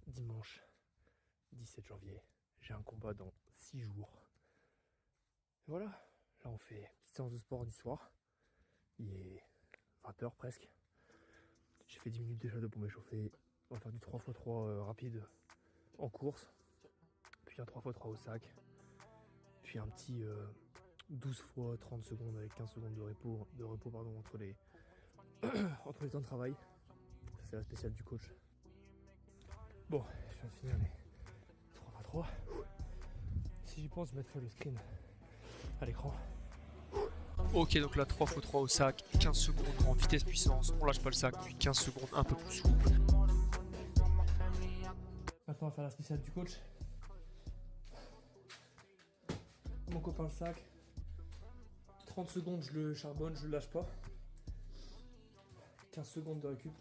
Dimanche 17 janvier, j'ai un combat dans 6 jours. Et voilà, là on fait une petite séance de sport du soir. Il est 20h presque. J'ai fait 10 minutes déjà pour m'échauffer. On va faire du 3x3 rapide en course. Puis un 3x3 au sac. Puis un petit 12 x 30 secondes avec 15 secondes de repos, entre les entre les temps de travail. Ça c'est la spéciale du coach. Bon, je viens de finir les 3x3. Si j'y pense, je mettrai le screen à l'écran. Ok, donc là 3x3 au sac, 15 secondes en vitesse puissance, on lâche pas le sac, puis 15 secondes un peu plus souple. Maintenant on va faire la spéciale du coach. Mon copain le sac. 30 secondes je le charbonne, je le lâche pas. 15 secondes de récup.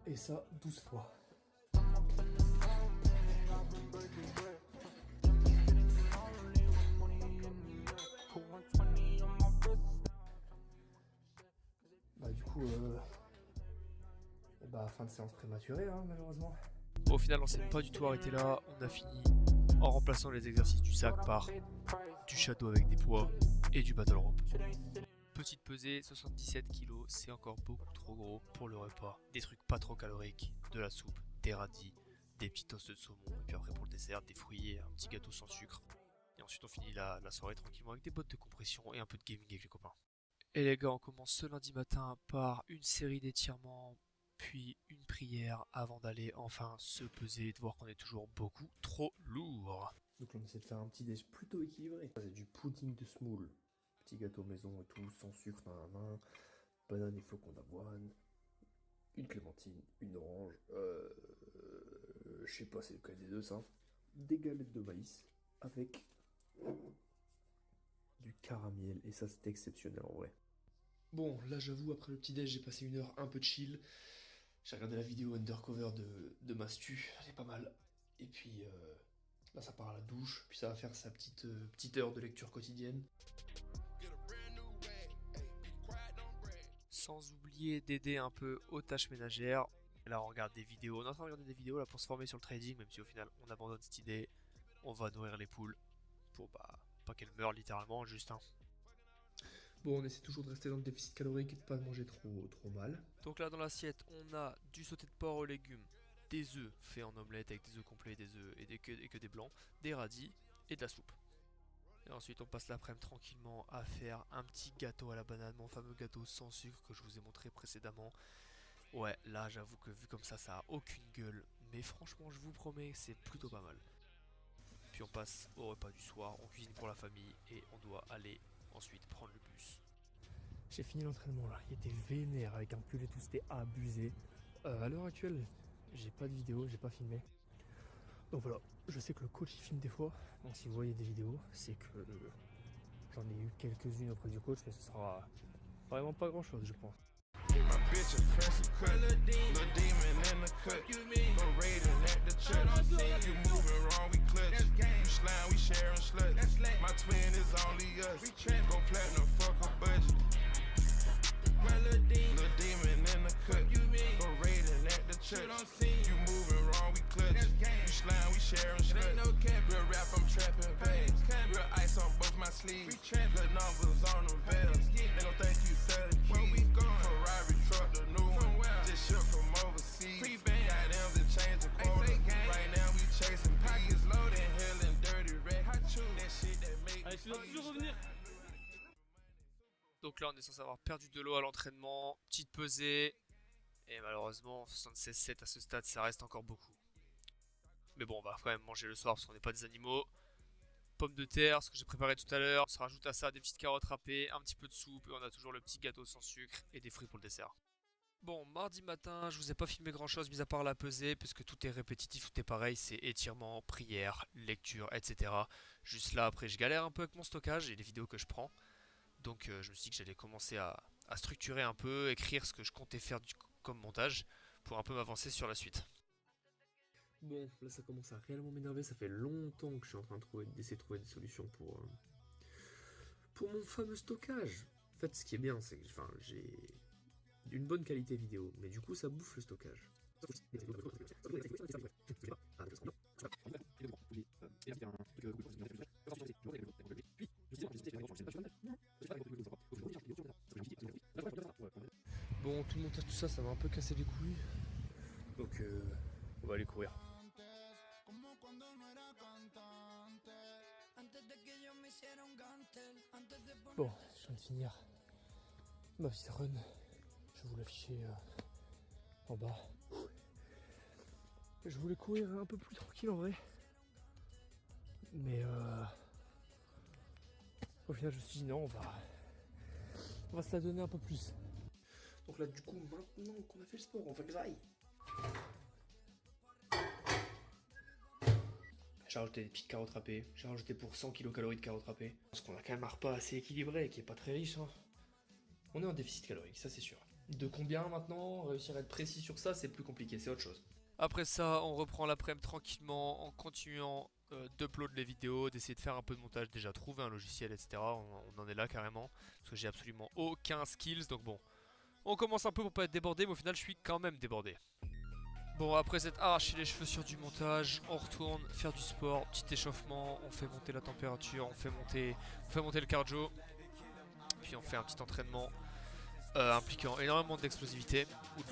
Et ça 12 fois. Bah du coup fin de séance prématurée hein, malheureusement. Au final on s'est pas du tout arrêté là, on a fini en remplaçant les exercices du sac par du shadow avec des poids et du battle rope. Petite pesée, 77 kg, c'est encore beaucoup trop gros pour le repas. Des trucs pas trop caloriques, de la soupe, des radis, des petits toasts de saumon, et puis après pour le dessert, des fruits et un petit gâteau sans sucre. Et ensuite on finit la soirée tranquillement avec des bottes de compression et un peu de gaming avec les copains. Et les gars, on commence ce lundi matin par une série d'étirements, puis une prière avant d'aller enfin se peser et de voir qu'on est toujours beaucoup trop lourd. Donc là on essaie de faire un petit déj plutôt équilibré. C'est du pudding de semoule. Petit gâteau maison et tout, sans sucre dans la main, banane et flocons d'avoine, une clémentine, une orange, je sais pas c'est lequel des deux ça, des galettes de maïs avec du caramel et ça c'est exceptionnel en vrai. Bon là j'avoue après le petit déj j'ai passé une heure un peu chill, j'ai regardé la vidéo undercover de Mastu, elle est pas mal, et puis là ça part à la douche, puis ça va faire sa petite heure de lecture quotidienne. Sans oublier d'aider un peu aux tâches ménagères. Là on regarde des vidéos, on est en train de regarder des vidéos là pour se former sur le trading, même si au final on abandonne cette idée. On va nourrir les poules pour pas qu'elles meurent littéralement, juste hein. Bon on essaie toujours de rester dans le déficit calorique et de pas manger trop mal. Donc là dans l'assiette on a du sauté de porc aux légumes, des œufs faits en omelette avec des œufs complets, des œufs et que des blancs, des radis et de la soupe. Et ensuite on passe l'après-midi tranquillement à faire un petit gâteau à la banane, mon fameux gâteau sans sucre que je vous ai montré précédemment. Ouais, là j'avoue que vu comme ça a aucune gueule, mais franchement je vous promets c'est plutôt pas mal. Puis on passe au repas du soir, on cuisine pour la famille et on doit aller ensuite prendre le bus. J'ai fini l'entraînement là, il était vénère avec un pull et tout, c'était abusé. À l'heure actuelle, j'ai pas de vidéo, j'ai pas filmé. Donc voilà, je sais que le coach il filme des fois, donc si vous voyez des vidéos, c'est que j'en ai eu quelques-unes auprès du coach, mais ce sera vraiment pas grand chose je pense. My bitch a crazy cut, little demon in the cut. Go raiding at the church. You moving wrong, we clutch. You slime, we sharing sluts. My twin is only us. Go platinum, fuck a budget. Little demon in the cut. Go raiding at the church. You moving wrong, we clutch. You slime, we sharing sluts. Real rap, I'm trapping bags. Real ice on both my sleeves. Good numbers on them bells. They don't think you sell the keys. Ferrari truck, the new one. Just shipped from overseas. Got them to change the quarter. Right now we chasing pockets loaded, hell and dirty red. That shit that make me toujours revenir. Donc là on est censé avoir perdu de l'eau à l'entraînement, petite pesée, et malheureusement 76,7 à ce stade ça reste encore beaucoup. Mais bon on va quand même manger le soir parce qu'on n'est pas des animaux. Pommes de terre, ce que j'ai préparé tout à l'heure, on se rajoute à ça des petites carottes râpées, un petit peu de soupe, et on a toujours le petit gâteau sans sucre et des fruits pour le dessert. Bon, mardi matin, je vous ai pas filmé grand chose mis à part la pesée, puisque tout est répétitif, tout est pareil, c'est étirement, prière, lecture, etc. Juste là, après, je galère un peu avec mon stockage et les vidéos que je prends. Donc je me suis dit que j'allais commencer à structurer un peu, écrire ce que je comptais faire comme montage, pour un peu m'avancer sur la suite. Bon, là ça commence à réellement m'énerver, ça fait longtemps que je suis en train d'essayer de trouver des solutions pour mon fameux stockage. En fait, ce qui est bien, c'est que j'ai une bonne qualité vidéo, mais du coup ça bouffe le stockage. Bon, tout le montage, tout ça, ça m'a un peu cassé les couilles. Donc, on va aller courir. Bon, je viens de finir ma petite run. Je vais vous l'afficher en bas. Je voulais courir un peu plus tranquille en vrai. Mais au final, je me suis dit non, on va se la donner un peu plus. Donc là, du coup, maintenant qu'on a fait le sport, on va que j'aille. J'ai rajouté des petites carottes râpées. J'ai rajouté pour 100 kcal de carottes râpées. Parce qu'on a quand même un repas assez équilibré et qui est pas très riche. Hein. On est en déficit calorique, ça c'est sûr. De combien maintenant? Réussir à être précis sur ça, c'est plus compliqué, c'est autre chose. Après ça, on reprend l'après-midi tranquillement en continuant d'upload les vidéos, d'essayer de faire un peu de montage, déjà trouver un logiciel, etc. On en est là carrément, parce que j'ai absolument aucun skills, donc bon. On commence un peu pour pas être débordé, mais au final je suis quand même débordé. Bon, après s'être arraché les cheveux sur du montage, on retourne faire du sport, petit échauffement, on fait monter la température, on fait monter le cardio, puis on fait un petit entraînement impliquant énormément d'explosivité ou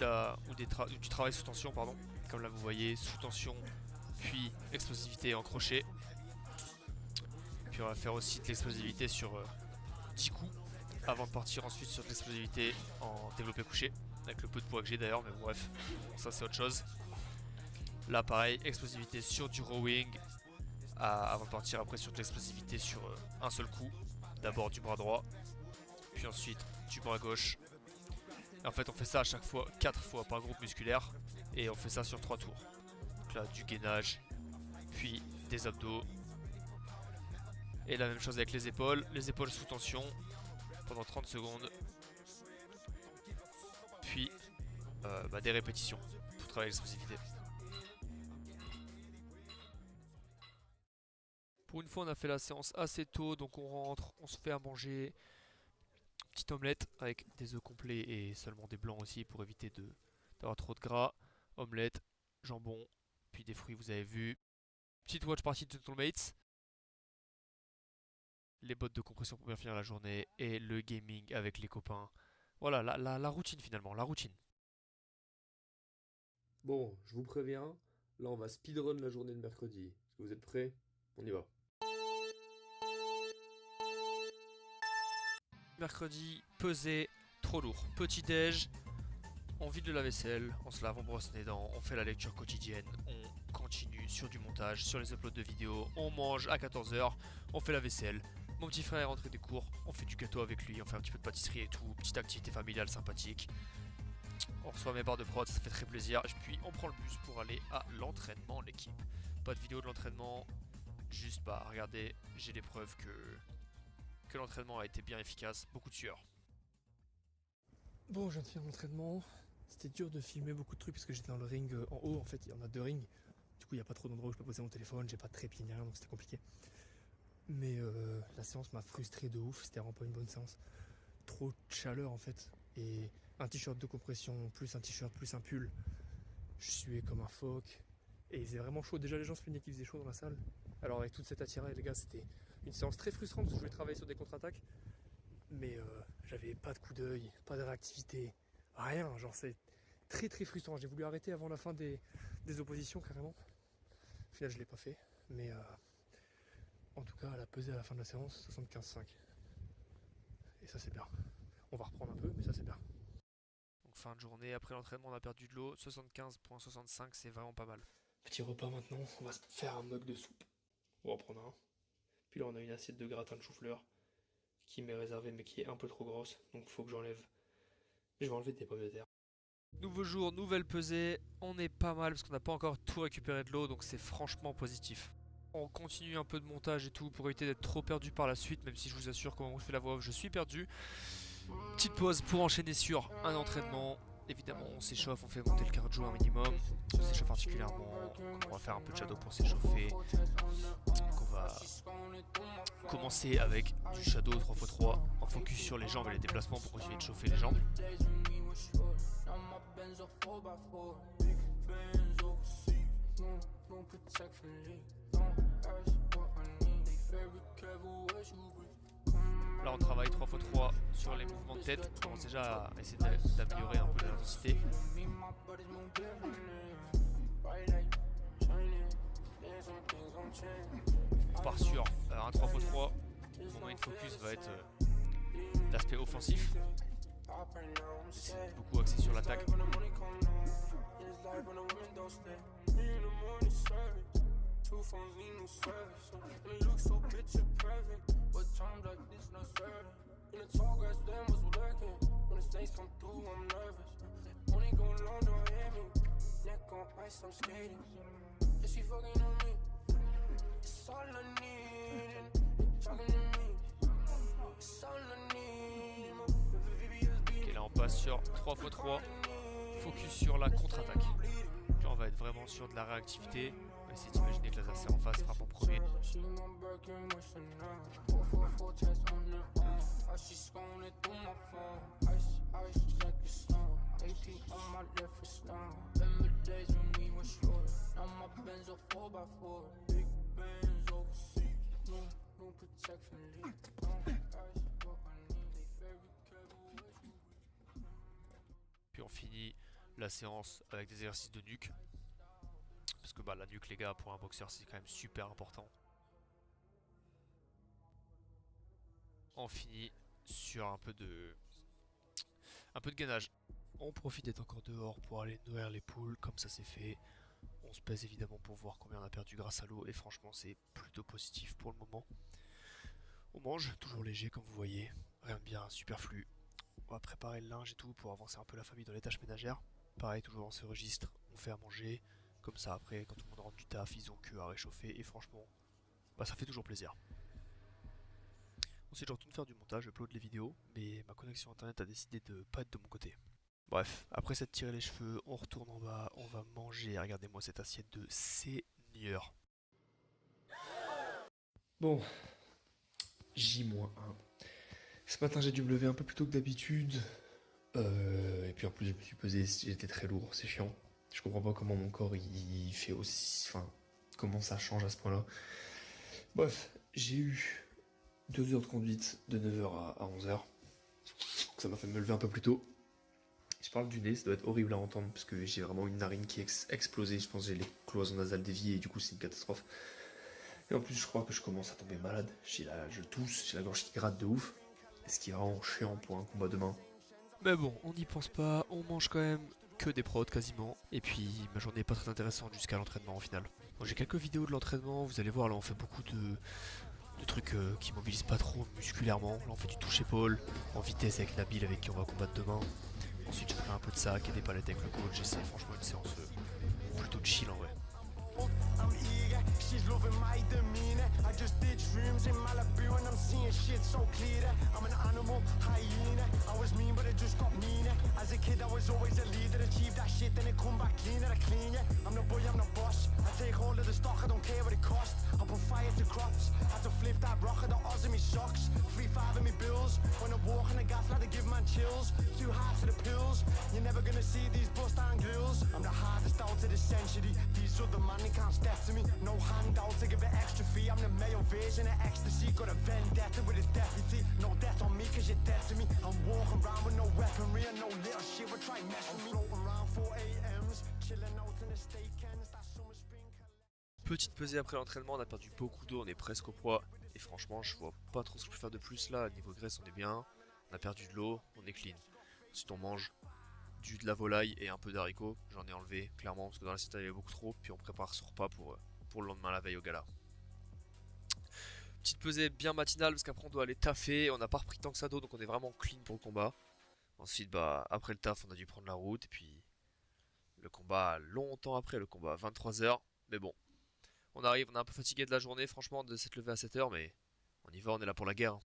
du travail sous tension, pardon. Comme là vous voyez, sous tension, puis explosivité en crochet. Puis on va faire aussi de l'explosivité sur 10 coups avant de partir ensuite sur de l'explosivité en développé couché, avec le peu de poids que j'ai d'ailleurs, mais bon, bref, bon, ça c'est autre chose. Là pareil, explosivité sur du rowing avant de partir après sur de l'explosivité sur un seul coup. D'abord du bras droit, puis ensuite du bras gauche. Et en fait on fait ça à chaque fois 4 fois par groupe musculaire et on fait ça sur 3 tours. Donc là du gainage, puis des abdos. Et la même chose avec les épaules sous tension pendant 30 secondes. Puis des répétitions pour travailler l'explosivité. Pour une fois on a fait la séance assez tôt, donc on rentre, on se fait à manger. Petite omelette avec des œufs complets et seulement des blancs aussi pour éviter d'avoir trop de gras. Omelette, jambon, puis des fruits vous avez vu. Petite watch party de Gentlemates. Les bottes de compression pour bien finir la journée et le gaming avec les copains. Voilà, la routine finalement, la routine. Bon, je vous préviens, là on va speedrun la journée de mercredi. Est-ce que vous êtes prêts? On y va. Mercredi, pesé, trop lourd. Petit déj, on vide le lave-vaisselle, on se lave, on brosse les dents, on fait la lecture quotidienne, on continue sur du montage, sur les uploads de vidéos, on mange à 14h, on fait la vaisselle. Mon petit frère est rentré des cours, on fait du gâteau avec lui, on fait un petit peu de pâtisserie et tout, petite activité familiale sympathique. On reçoit mes barres de prod, ça fait très plaisir. Puis on prend le bus pour aller à l'entraînement, l'équipe. Pas de vidéo de l'entraînement, juste regardez, j'ai les preuves que l'entraînement a été bien efficace, beaucoup de sueur. Bon, je viens de faire l'entraînement. C'était dur de filmer beaucoup de trucs parce que j'étais dans le ring en haut. En fait, il y en a 2 rings. Du coup, il n'y a pas trop d'endroits où je peux poser mon téléphone. J'ai pas de trépied ni rien, donc c'était compliqué. Mais la séance m'a frustré de ouf. C'était vraiment pas une bonne séance. Trop de chaleur en fait. Et un t-shirt de compression, plus un t-shirt, plus un pull. Je suais comme un phoque. Et il faisait vraiment chaud. Déjà, les gens se plaignaient qu'il faisait chaud dans la salle. Alors, avec toute cette attirail, les gars, c'était une séance très frustrante parce que je voulais travailler sur des contre-attaques. Mais j'avais pas de coup d'œil, pas de réactivité, rien. Genre, c'est très très frustrant. J'ai voulu arrêter avant la fin des oppositions carrément. Au final, je l'ai pas fait. Mais en tout cas, elle a pesé à la fin de la séance 75,5. Et ça, c'est bien. On va reprendre un peu, mais ça, c'est bien. Donc, fin de journée, après l'entraînement, on a perdu de l'eau. 75,65, c'est vraiment pas mal. Petit repas maintenant, on va se faire un mug de soupe. On va en prendre un. Puis là, on a une assiette de gratin de chou-fleur qui m'est réservée, mais qui est un peu trop grosse. Donc, faut que j'enlève. Je vais enlever des pommes de terre. Nouveau jour, nouvelle pesée. On est pas mal parce qu'on n'a pas encore tout récupéré de l'eau, donc c'est franchement positif. On continue un peu de montage et tout pour éviter d'être trop perdu par la suite, même si je vous assure qu'au moment où je fais la voix off, je suis perdu. Petite pause pour enchaîner sur un entraînement. Évidemment, on s'échauffe, on fait monter le cardio un minimum. On s'échauffe particulièrement. On va faire un peu de shadow pour s'échauffer. Donc on va commencer avec du shadow 3x3 en focus sur les jambes et les déplacements pour continuer de chauffer les jambes. Là on travaille 3x3 sur les mouvements de tête. On commence déjà à essayer d'améliorer un peu l'intensité. On part sur un 3x3. Mon main focus va être l'aspect offensif. C'est beaucoup axé sur l'attaque. Ok, là on passe sur 3x3, focus sur la contre-attaque. Là on va être vraiment sur de la réactivité. On va essayer d'imaginer que l'adversaire en face frappe en premier. Puis on finit la séance avec des exercices de nuque. Parce que la nuque les gars pour un boxeur c'est quand même super important. On finit sur un peu de gainage. On profite d'être encore dehors pour aller nourrir les poules, comme ça c'est fait. On se pèse évidemment pour voir combien on a perdu grâce à l'eau et franchement c'est plutôt positif pour le moment. On mange, toujours léger comme vous voyez, rien de bien superflu. On va préparer le linge et tout pour avancer un peu la famille dans les tâches ménagères. Pareil, toujours dans ce registre, on fait à manger. Comme ça après, quand tout le monde rentre du taf, ils ont que à réchauffer et franchement, ça fait toujours plaisir. Ensuite je retourne faire du montage, je upload les vidéos, mais ma connexion internet a décidé de pas être de mon côté. Bref, après s'être tiré les cheveux, on retourne en bas, on va manger. Regardez-moi cette assiette de seigneur. Bon, J-1. Ce matin j'ai dû me lever un peu plus tôt que d'habitude. Et puis en plus je me suis pesé, j'étais très lourd, c'est chiant. Je comprends pas comment mon corps il fait aussi. Enfin, comment ça change à ce point-là. Bref, j'ai eu 2 heures de conduite de 9h à 11h. Ça m'a fait me lever un peu plus tôt. Je parle du nez, ça doit être horrible à entendre parce que j'ai vraiment une narine qui est explosée. Je pense que j'ai les cloisons nasales déviées et du coup c'est une catastrophe. Et en plus je crois que je commence à tomber malade. Je tousse, j'ai la gorge qui gratte de ouf. Ce qui est vraiment chiant pour un combat demain. Mais bon, on n'y pense pas, on mange quand même que des prods quasiment. Et puis ma journée est pas très intéressante jusqu'à l'entraînement au final. Bon, j'ai quelques vidéos de l'entraînement, vous allez voir là on fait beaucoup de trucs qui mobilisent pas trop musculairement. Là on fait du touche-épaule en vitesse avec Nabil avec qui on va combattre demain. Ensuite j'ai pris un peu de sac et des palettes avec le coach. J'essaie franchement une séance plutôt chill en vrai. She's loving my demeanor. I just did shrooms in Malibu and I'm seeing shit so clear. I'm an animal, hyena. I was mean but it just got meaner. As a kid I was always a leader. Achieved that shit then it come back cleaner. I clean ya. I'm the boy, I'm the boss. I take all of the stock, I don't care what it costs. I put fire to crops. Had to flip that rock at the odds of me socks. 3-5 of me bills. When I walk on the gas, like to give man chills. 2 halves of the pills. You're never gonna see these bust down grills. I'm the hardest out of the century. These other man, they can't step to me. No handout to give it extra fee. I'm the male version of ecstasy. Got a vendetta with a deputy. No debt on me cause you're dead to me. I'm walking around with no weaponry and no little shit will try mess with me. I'm floating around 4 AMs. Chilling out in the state ends. That summer spring. Petite pesée après l'entraînement, on a perdu beaucoup d'eau, on est presque au poids. Et franchement je vois pas trop ce que je peux faire de plus là. Niveau graisse on est bien. On a perdu de l'eau, on est clean. Ensuite on mange de la volaille et un peu d'haricots. J'en ai enlevé clairement parce que dans l'assiette il y avait beaucoup trop. Puis on prépare ce repas pour le lendemain, la veille au gala. Petite pesée bien matinale parce qu'après on doit aller taffer. On n'a pas repris tant que ça d'eau donc on est vraiment clean pour le combat. Ensuite après le taf on a dû prendre la route. Et puis le combat longtemps après, le combat à 23h. Mais bon, on arrive, on est un peu fatigué de la journée franchement de s'être levé à 7h. Mais on y va, on est là pour la guerre.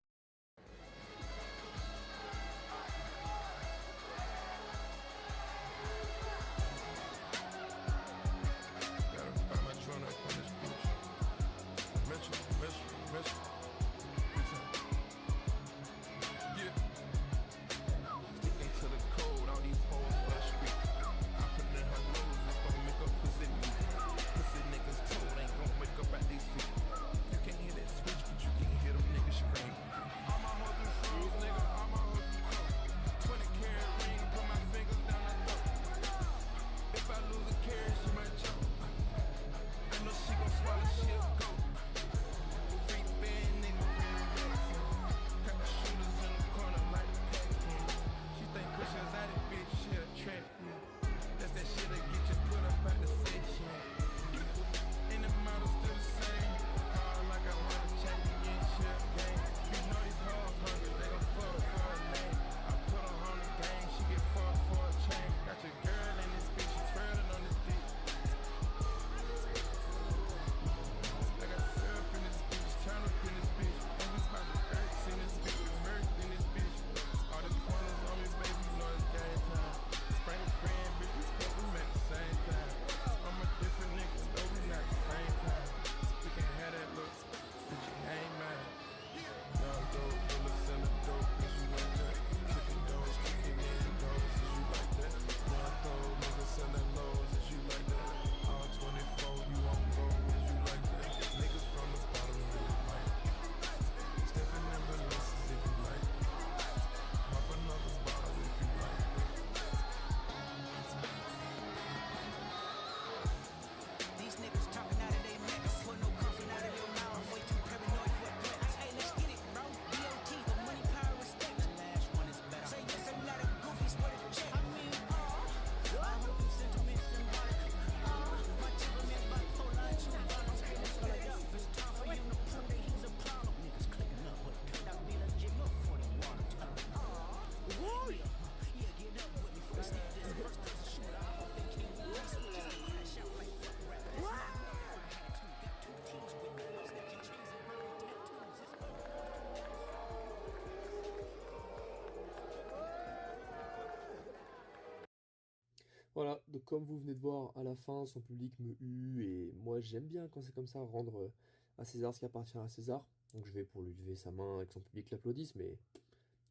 comme vous venez de voir, à la fin, son public me hue, et moi j'aime bien quand c'est comme ça, rendre à César ce qui appartient à César. Donc je vais pour lui lever sa main et que son public l'applaudisse, mais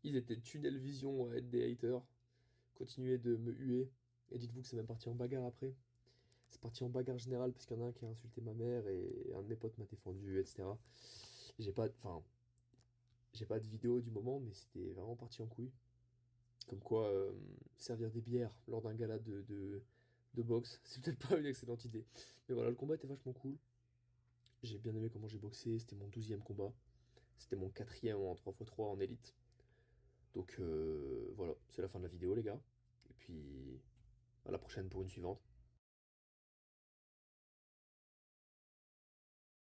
ils étaient tunnel vision à être des haters, continuez de me huer, et dites-vous que c'est même parti en bagarre après. C'est parti en bagarre générale parce qu'il y en a un qui a insulté ma mère et un de mes potes m'a défendu, etc. J'ai pas de vidéo du moment, mais c'était vraiment parti en couille. Comme quoi, servir des bières lors d'un gala de boxe, c'est peut-être pas une excellente idée. Mais voilà, le combat était vachement cool. J'ai bien aimé comment j'ai boxé, c'était mon 12e combat. C'était mon 4e en 3x3 en élite. Donc voilà, c'est la fin de la vidéo les gars. Et puis à la prochaine pour une suivante.